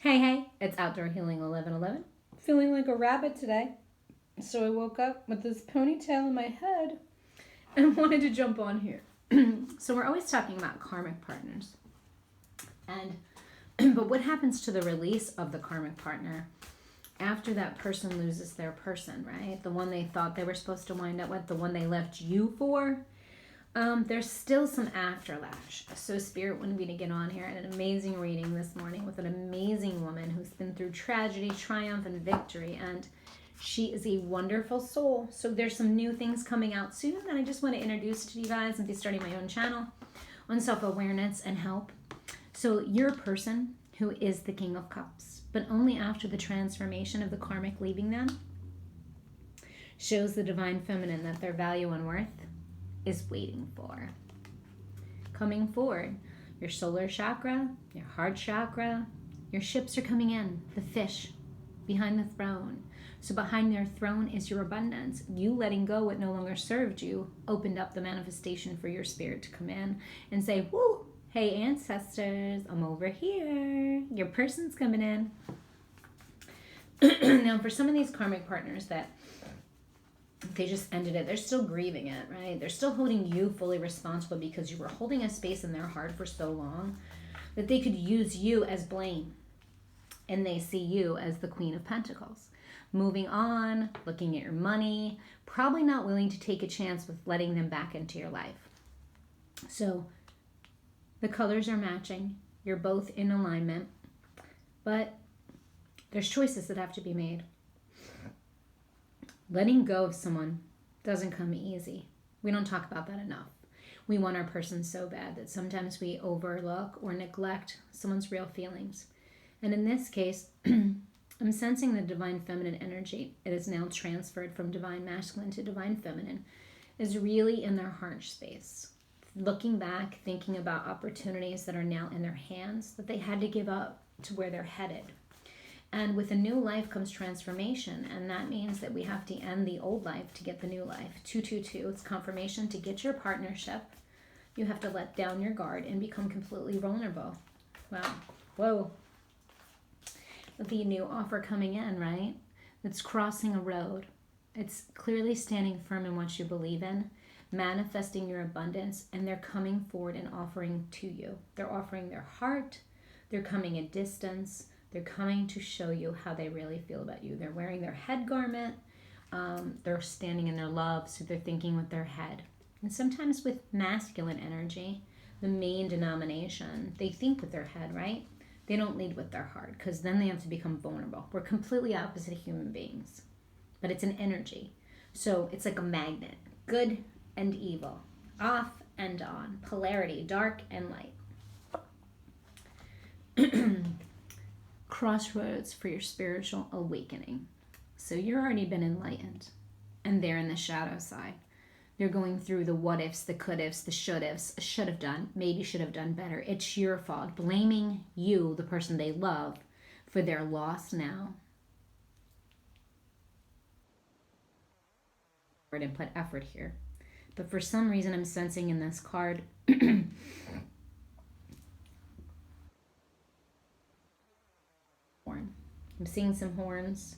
Hey, it's Outdoor Healing 1111. Feeling like a rabbit today. So I woke up with this ponytail in my head and wanted to jump on here. So we're always talking about karmic partners. But what happens to the release of the karmic partner after that person loses their person, right? The one they thought they were supposed to wind up with, the one they left you for. There's still some afterlash. So Spirit wanted me to get on here and an amazing reading this morning with an amazing woman who's been through tragedy, triumph, and victory. And she is a wonderful soul. So there's some new things coming out soon that I just want to introduce to you guys and be starting my own channel on self-awareness and help. So you're a person who is the King of Cups, but only after the transformation of the karmic leaving them shows the divine feminine that their value and worth is waiting for. Coming forward, your solar chakra, your heart chakra, your ships are coming in, the fish behind the throne. So behind their throne is your abundance. You letting go what no longer served you opened up the manifestation for your spirit to come in and say, woo, hey ancestors, I'm over here. Your person's coming in. Now for some of these karmic partners that they just ended it, they're still grieving it, right? They're still holding you fully responsible because you were holding a space in their heart for so long that they could use you as blame. And they see you as the Queen of Pentacles. Moving on, looking at your money, probably not willing to take a chance with letting them back into your life. So the colors are matching. You're both in alignment. But there's choices that have to be made. Letting go of someone doesn't come easy. We don't talk about that enough. We want our person so bad that sometimes we overlook or neglect someone's real feelings. And in this case, I'm sensing the divine feminine energy. It is now transferred from divine masculine to divine feminine, is really in their heart space. Looking back, thinking about opportunities that are now in their hands that they had to give up to where they're headed. And with a new life comes transformation, and that means that we have to end the old life to get the new life. 222, it's confirmation to get your partnership. You have to let down your guard and become completely vulnerable. Wow. Whoa. The new offer coming in, right? It's crossing a road. It's clearly standing firm in what you believe in, manifesting your abundance, and they're coming forward and offering to you. They're offering their heart. They're coming a distance. They're coming to show you how they really feel about you. They're wearing their head garment. They're standing in their love, so they're thinking with their head. And sometimes with masculine energy, the main denomination, they think with their head, right? They don't lead with their heart because then they have to become vulnerable. We're completely opposite human beings, but it's an energy. So it's like a magnet, good and evil, off and on, polarity, dark and light. Crossroads for your spiritual awakening. So you've already been enlightened, and they're in the shadow side. They're going through the what ifs, the could ifs, the should ifs, should have done, maybe should have done better. It's your fault. Blaming you, the person they love, for their loss now. And put effort here. But for some reason, I'm sensing in this card I'm seeing some horns.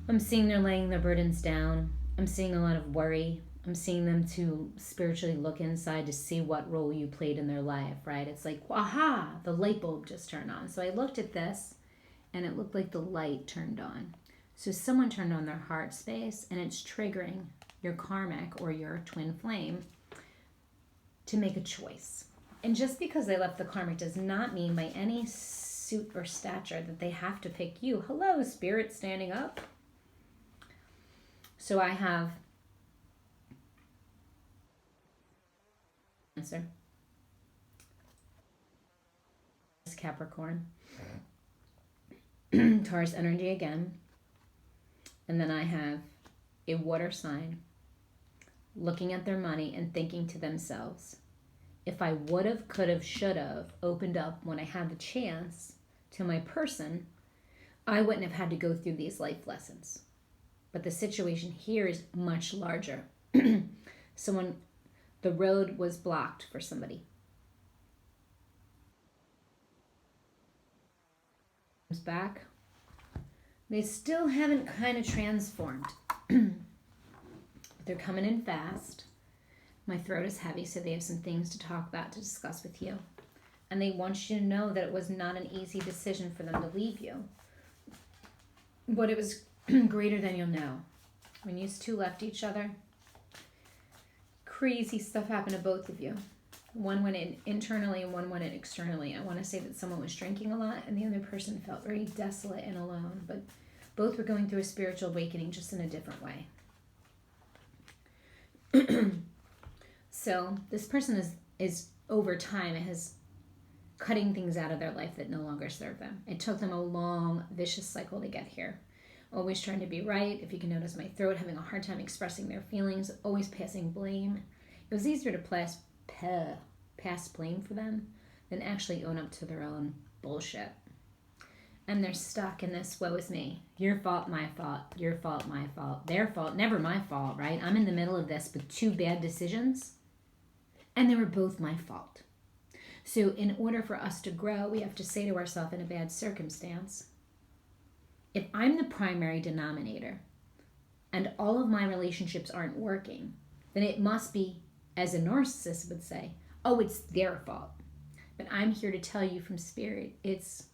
I'm seeing they're laying their burdens down. I'm seeing a lot of worry. I'm seeing them to spiritually look inside to see what role you played in their life, right? It's like, aha, the light bulb just turned on. So I looked at this and it looked like the light turned on. So someone turned on their heart space and it's triggering your karmic or your twin flame to make a choice. And just because they left the karmic does not mean by any suit or stature that they have to pick you. Hello, Spirit standing up. So I have Cancer, Capricorn, Taurus energy again, and then I have a water sign looking at their money and thinking to themselves, if I would have, could have, should have opened up when I had the chance to my person, I wouldn't have had to go through these life lessons. But the situation here is much larger. The road was blocked for somebody. back. They still haven't kind of transformed. They're coming in fast. My throat is heavy, so they have some things to talk about, to discuss with you. And they want you to know that it was not an easy decision for them to leave you. But it was greater than you'll know. When you two left each other, crazy stuff happened to both of you. One went in internally and one went in externally. I want to say that someone was drinking a lot and the other person felt very desolate and alone. But both were going through a spiritual awakening, just in a different way. So this person is over time has cutting things out of their life that no longer serve them. It took them a long, vicious cycle to get here. Always trying to be right. If you can notice my throat, having a hard time expressing their feelings, always passing blame. It was easier to pass blame for them than actually own up to their own bullshit. And they're stuck in this, woe is me. Your fault, my fault. Your fault, my fault. Their fault, never my fault, right? I'm in the middle of this with two bad decisions, and they were both my fault. So in order for us to grow, we have to say to ourselves in a bad circumstance, if I'm the primary denominator and all of my relationships aren't working, then it must be, as a narcissist would say, oh, it's their fault. But I'm here to tell you from spirit, it's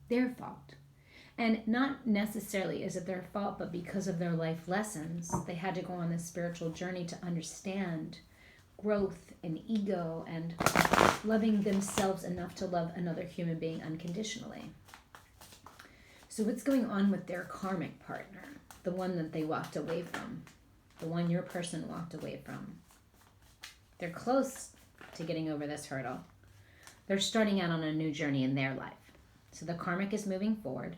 their fault. And not necessarily is it their fault, but because of their life lessons, they had to go on this spiritual journey to understand growth and ego and loving themselves enough to love another human being unconditionally. So what's going on with their karmic partner, the one that they walked away from, the one your person walked away from? They're close to getting over this hurdle. They're starting out on a new journey in their life. So the karmic is moving forward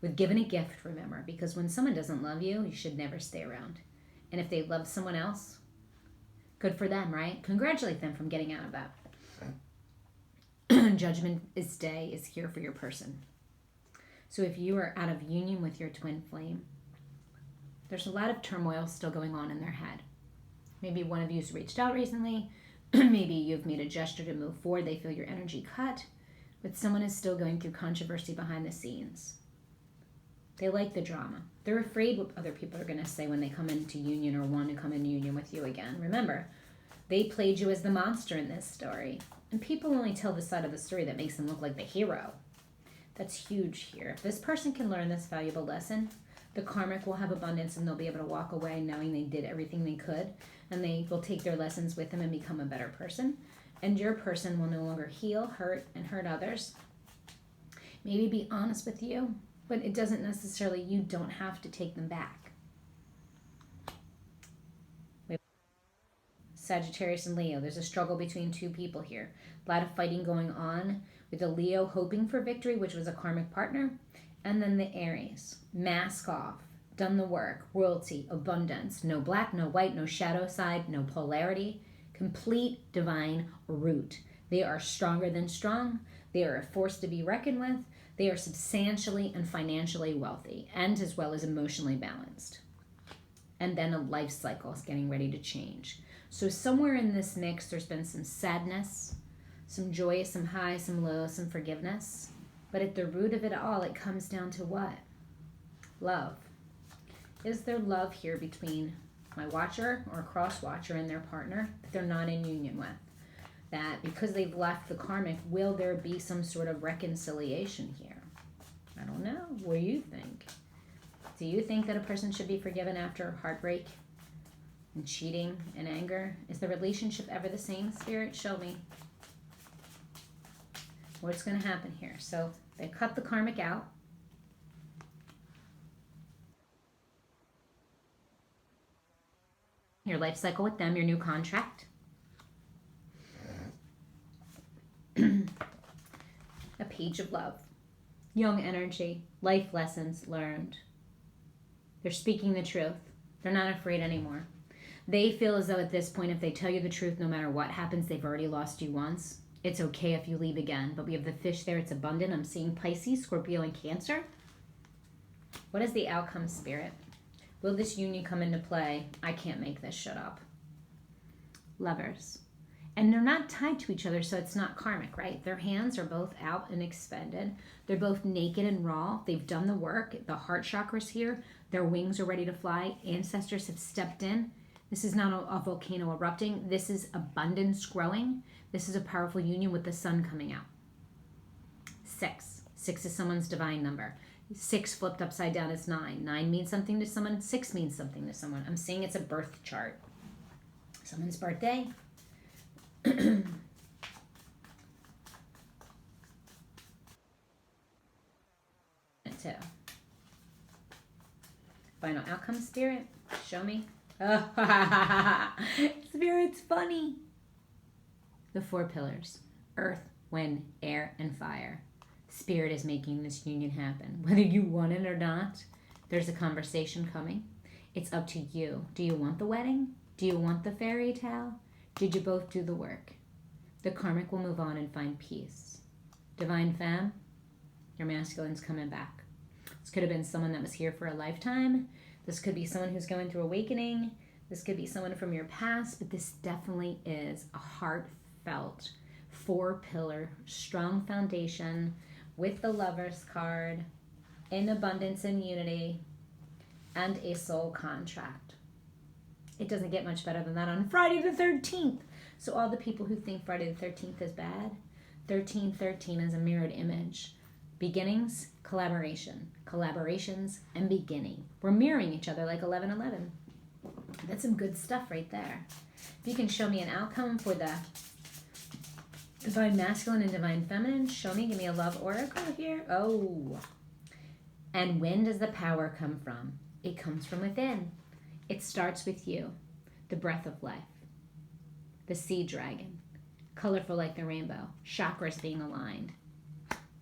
with giving a gift, remember, because when someone doesn't love you, you should never stay around. And if they love someone else, good for them, right? Congratulate them from getting out of that. Judgment Day is here for your person. So if you are out of union with your twin flame, there's a lot of turmoil still going on in their head. Maybe one of you's reached out recently. Maybe you've made a gesture to move forward. They feel your energy cut. But someone is still going through controversy behind the scenes. They like the drama. They're afraid what other people are going to say when they come into union or want to come in union with you again. Remember, they played you as the monster in this story. And people only tell the side of the story that makes them look like the hero. That's huge here. If this person can learn this valuable lesson, the karmic will have abundance and they'll be able to walk away knowing they did everything they could. And they will take their lessons with them and become a better person. And your person will no longer heal, hurt, and hurt others. Maybe be honest with you, but it doesn't necessarily, you don't have to take them back. Sagittarius and Leo, there's a struggle between two people here. A lot of fighting going on with the Leo hoping for victory, which was a karmic partner. And then the Aries, mask off, done the work, royalty, abundance, no black, no white, no shadow side, no polarity. Complete divine root. They are stronger than strong. They are a force to be reckoned with. They are substantially and financially wealthy, and as well as emotionally balanced. And then a life cycle is getting ready to change. So somewhere in this mix, there's been some sadness, some joy, some high, some low, some forgiveness. But at the root of it all, it comes down to what? Love. Is there love here between my watcher or cross-watcher and their partner that they're not in union with? That because they've left the karmic, will there be some sort of reconciliation here? I don't know. What do you think? Do you think that a person should be forgiven after heartbreak and cheating and anger? Is the relationship ever the same? Spirit, show me. What's going to happen here? So they cut the karmic out. Your life cycle with them, your new contract. A page of love. Young energy, life lessons learned. They're speaking the truth. They're not afraid anymore. They feel as though at this point, if they tell you the truth, no matter what happens, they've already lost you once. It's okay if you leave again. But we have the fish there. It's abundant. I'm seeing Pisces, Scorpio, and Cancer. What is the outcome, Spirit? Will this union come into play? I can't make this shit up. Lovers. And they're not tied to each other, so it's not karmic, right? Their hands are both out and expended. They're both naked and raw. They've done the work. The heart chakra's here. Their wings are ready to fly. Ancestors have stepped in. This is not a volcano erupting. This is abundance growing. This is a powerful union with the sun coming out. 6. 6 is someone's divine number. 6 flipped upside down is 9. 9 means something to someone. 6 means something to someone. I'm seeing it's a birth chart. Someone's birthday. Too. Final outcome, Spirit. Show me. Spirit's funny. The 4 pillars. Earth, wind, air, and fire. Spirit is making this union happen. Whether you want it or not, there's a conversation coming. It's up to you. Do you want the wedding? Do you want the fairy tale? Did you both do the work? The karmic will move on and find peace. Divine Femme, your masculine's coming back. This could have been someone that was here for a lifetime. This could be someone who's going through awakening. This could be someone from your past, but this definitely is a heartfelt 4-pillar, strong foundation with the Lover's card, in abundance and unity, and a soul contract. It doesn't get much better than that on Friday the 13th. So all the people who think Friday the 13th is bad, 1313 is a mirrored image. Beginnings, collaboration, collaborations, and beginning. We're mirroring each other like 1111. That's some good stuff right there. If you can show me an outcome for the divine masculine and divine feminine, show me, give me a love oracle here. Oh. And when does the power come from? It comes from within. It starts with you, the breath of life, the sea dragon, colorful like the rainbow, chakras being aligned.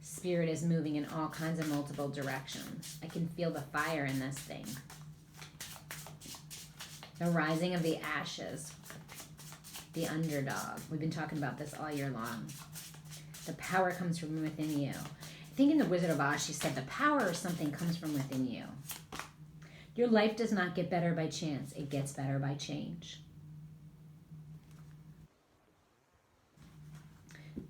Spirit is moving in all kinds of multiple directions. I can feel the fire in this thing. The rising of the ashes, the underdog. We've been talking about this all year long. The power comes from within you. I think in the Wizard of Oz, she said the power of something comes from within you. Your life does not get better by chance. It gets better by change.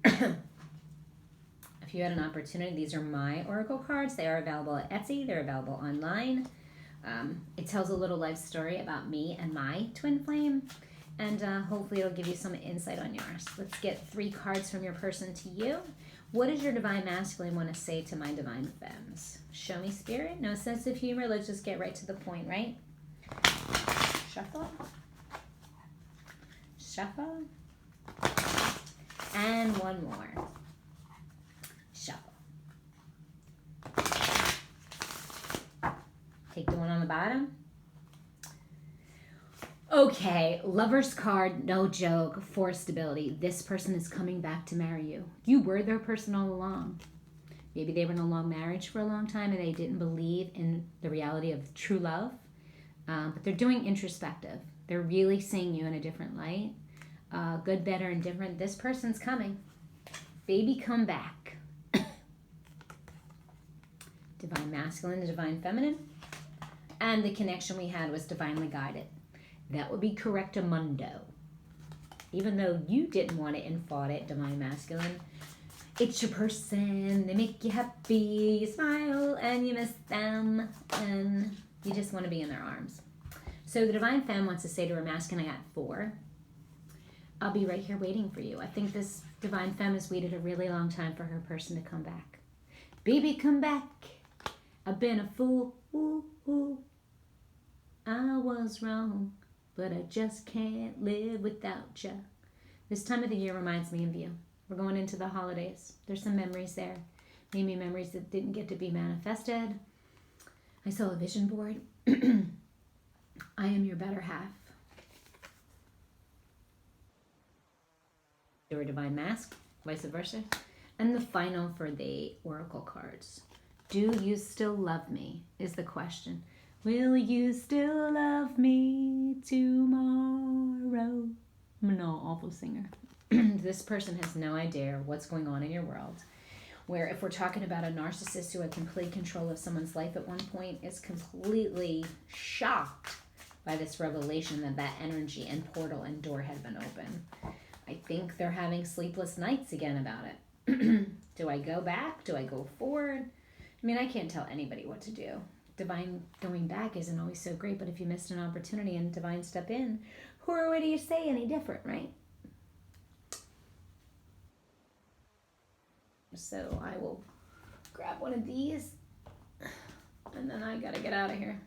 If you had an opportunity, these are my oracle cards. They are available at Etsy. They're available online. It tells a little life story about me and my twin flame. And hopefully it'll give you some insight on yours. Let's get 3 cards from your person to you. What does your divine masculine want to say to my divine femmes? Show me, Spirit. No sense of humor. Let's just get right to the point, right? Shuffle. Shuffle. And one more. Shuffle. Take the one on the bottom. Okay, Lover's card, no joke, for stability. This person is coming back to marry you. You were their person all along. Maybe they were in a long marriage for a long time and they didn't believe in the reality of true love. But they're doing introspective. They're really seeing you in a different light. Good, better, and different. This person's coming. Baby, come back. Divine masculine to divine feminine. And the connection we had was divinely guided. That would be correctamundo. Even though you didn't want it and fought it, divine masculine, it's your person. They make you happy, you smile, and you miss them, and you just want to be in their arms. So the divine femme wants to say to her masculine, I got 4. I'll be right here waiting for you. I think this divine femme has waited a really long time for her person to come back. Baby, come back. I've been a fool. Ooh, ooh. I was wrong, but I just can't live without you. This time of the year reminds me of you. We're going into the holidays. There's some memories there. Maybe memories that didn't get to be manifested. I saw a vision board. I am your better half. Your divine mask, vice versa. And the final for the oracle cards. Do you still love me is the question. Will you still love me tomorrow? I'm an awful singer. This person has no idea what's going on in your world. Where if we're talking about a narcissist who had complete control of someone's life at one point, is completely shocked by this revelation that that energy and portal and door had been open. I think they're having sleepless nights again about it. Do I go back? Do I go forward? I mean, I can't tell anybody what to do. Divine going back isn't always so great, but if you missed an opportunity and divine step in, who or what do you say any different, right? So I will grab one of these, and then I gotta get out of here.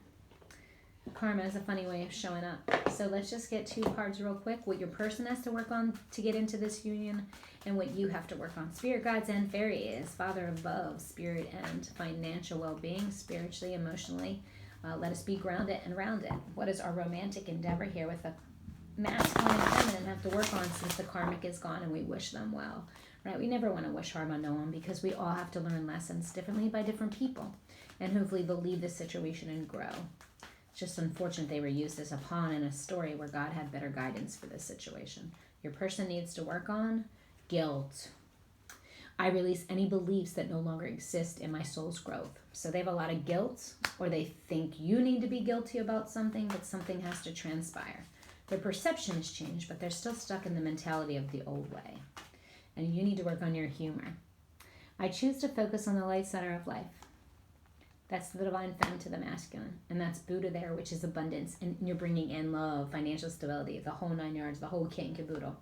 Karma is a funny way of showing up. So let's just get 2 cards real quick. What your person has to work on to get into this union, and what you have to work on. Spirit guides and fairies, Father above, spirit and financial well-being, spiritually, emotionally. Let us be grounded and rounded. What is our romantic endeavor here with a masculine and feminine have to work on, since the karmic is gone and we wish them well, right? We never want to wish harm on no one, because we all have to learn lessons differently by different people, and hopefully believe the situation and grow. It's just unfortunate they were used as a pawn in a story where God had better guidance for this situation. Your person needs to work on guilt. I release any beliefs that no longer exist in my soul's growth. So they have a lot of guilt, or they think you need to be guilty about something, but something has to transpire. Their perception has changed, but they're still stuck in the mentality of the old way. And you need to work on your humor. I choose to focus on the light center of life. That's the divine feminine to the masculine. And that's Buddha there, which is abundance. And you're bringing in love, financial stability, the whole 9 yards, the whole kit and caboodle.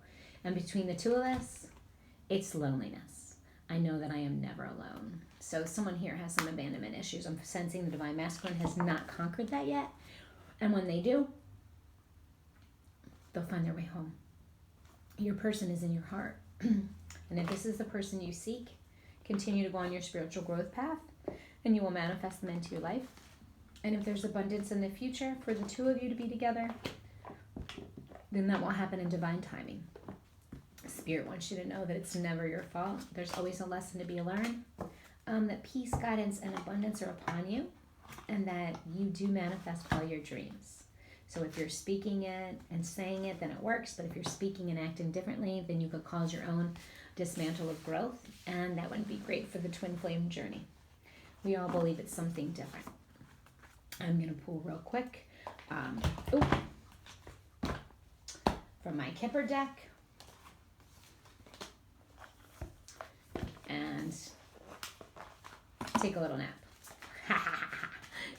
And between the 2 of us, it's loneliness. I know that I am never alone. So someone here has some abandonment issues. I'm sensing the divine masculine has not conquered that yet. And when they do, they'll find their way home. Your person is in your heart. And if this is the person you seek, continue to go on your spiritual growth path, and you will manifest them into your life. And if there's abundance in the future for the 2 of you to be together, then that will happen in divine timing. Spirit wants you to know that it's never your fault. There's always a lesson to be learned. That peace, guidance, and abundance are upon you, and that you do manifest all your dreams. So if you're speaking it and saying it, then it works. But if you're speaking and acting differently, then you could cause your own dismantle of growth, and that wouldn't be great for the twin flame journey. We all believe it's something different. I'm going to pull real quick from my Kipper deck. And take a little nap.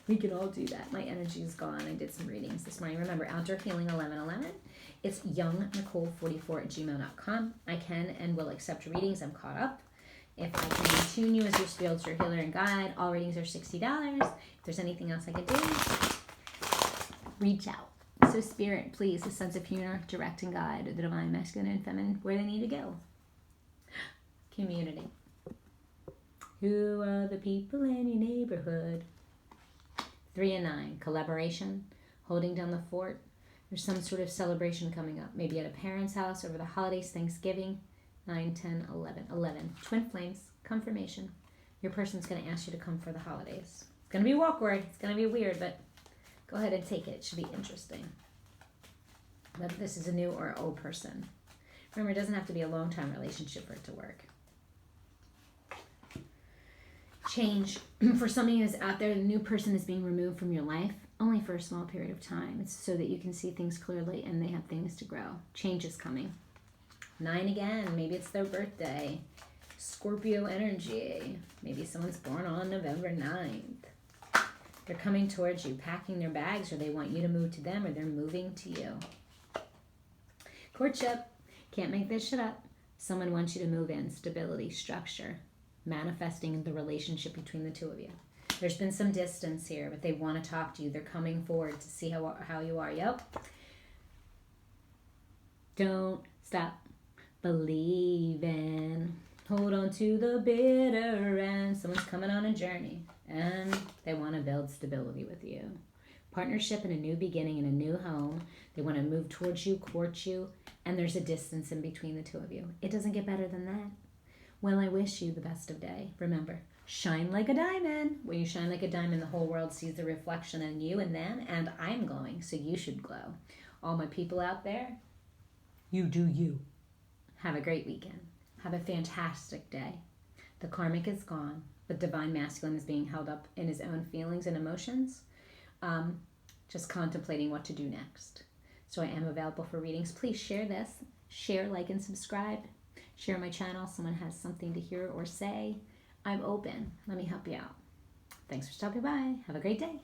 We can all do that. My energy is gone. I did some readings this morning. Remember, Outdoor Healing 1111. It's youngnicole44@gmail.com. I can and will accept readings. I'm caught up. If I can tune you as your spiritual healer and guide, all readings are $60. If there's anything else I could do, reach out. So Spirit, please, a sense of humor, direct and guide the divine masculine and feminine where they need to go. Community. Who are the people in your neighborhood? 3 and 9, collaboration, holding down the fort. There's some sort of celebration coming up, maybe at a parent's house over the holidays, Thanksgiving. 9, 10, 11. 11. Twin flames, confirmation. Your person's going to ask you to come for the holidays. It's going to be awkward. It's going to be weird, but go ahead and take it. It should be interesting. Whether this is a new or old person. Remember, it doesn't have to be a long-time relationship for it to work. Change. For somebody who's out there, the new person is being removed from your life, only for a small period of time. It's so that you can see things clearly and they have things to grow. Change is coming. 9 again, maybe it's their birthday. Scorpio energy. Maybe someone's born on November 9th. They're coming towards you, packing their bags, or they want you to move to them, or they're moving to you. Courtship. Can't make this shit up. Someone wants you to move in. Stability, structure. Manifesting the relationship between the 2 of you. There's been some distance here, but they want to talk to you. They're coming forward to see how you are. Yep. Don't stop believing. Hold on to the bitter end. Someone's coming on a journey and they want to build stability with you. Partnership and a new beginning in a new home. They want to move towards you, court you, and there's a distance in between the 2 of you. It doesn't get better than that. Well, I wish you the best of day. Remember, shine like a diamond. When you shine like a diamond, the whole world sees the reflection in you and them, and I'm glowing, so you should glow. All my people out there, you do you. Have a great weekend. Have a fantastic day. The karmic is gone, but divine masculine is being held up in his own feelings and emotions, just contemplating what to do next. So I am available for readings. Please share this Share, like, and subscribe. Share my channel. Someone has something to hear or say. I'm open. Let me help you out. Thanks for stopping by. Have a great day.